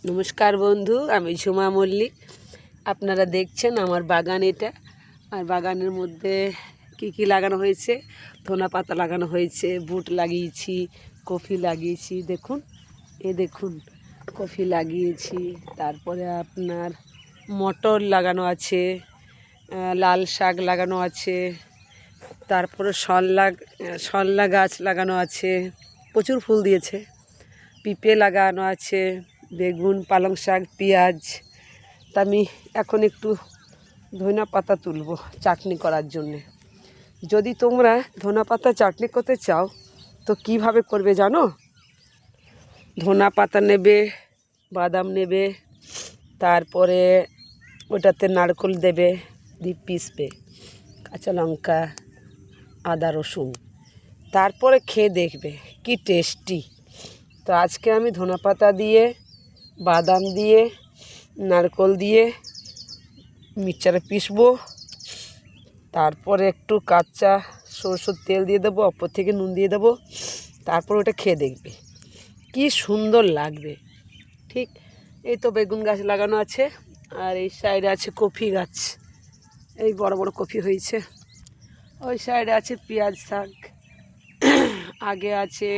নমস্কার বন্ধু, আমি ঝুমা মল্লিক। আপনারা দেখছেন আমার বাগান। এটা আর বাগানের মধ্যে কি লাগানো হয়েছে, ধনা পাতা লাগানো হয়েছে, বুট লাগিয়েছি, কফি লাগিয়েছি। দেখুন, দেখুন কফি লাগিয়েছি। তারপরে আপনার মটর লাগানো আছে, লাল শাক লাগানো আছে, তারপরে সল্লা গাছ লাগানো আছে, প্রচুর ফুল দিয়েছে। পিঁপে লাগানো আছে, বেগুন, পালং শাক, পেঁয়াজ। তা আমি এখন একটু ধনা পাতা তুলব চাটনি করার জন্যে। যদি তোমরা ধনা পাতা চাটনি করতে চাও তো কিভাবে করবে জানো? ধনা পাতা নেবে, বাদাম নেবে, তারপরে ওটাতে নারকেল দেবে, দিয়ে পিসবে, কাঁচা লঙ্কা, আদা, রসুন, তারপরে খেয়ে দেখবে কি টেস্টি। তো আজকে আমি ধনা পাতা দিয়ে, বাদাম দিয়ে, নারকেল দিয়ে মিক্সচারে পিসবো। তারপরে একটু কাঁচা সরষের তেল দিয়ে দেবো, ওপর থেকে নুন দিয়ে দেবো। তারপর ওটা খেয়ে দেখবে কি সুন্দর লাগবে। ঠিক এই তো বেগুন গাছ লাগানো আছে, আর এই সাইডে আছে কফি গাছ। এই বড় বড় কফি হয়েছে। ওই সাইডে আছে পেঁয়াজ শাক, আগে আছে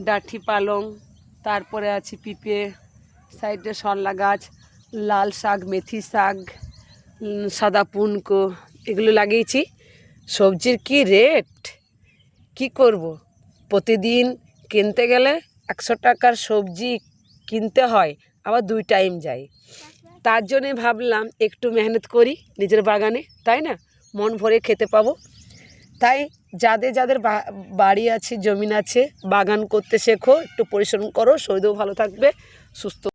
ডাঁটি পালং, তারপরে আছে পিঁপে, সাইডে সরলা গাছ, লাল শাক, মেথি শাক, সাদা পুনকো, এগুলো লাগিয়েছি। সবজির কি রেট, কি করব, প্রতিদিন কিনতে গেলে 100 টাকার সবজি কিনতে হয়, আবার 2 টাইম যাই। তার জন্যে ভাবলাম একটু মেহনত করি নিজের বাগানে, তাই না, মন ভরে খেতে পাবো। তাই যাদের বাড়ি আছে, জমিন আছে, বাগান করতে শেখো, একটু পরিশ্রম করো, শরীরও ভালো থাকবে, সুস্থ।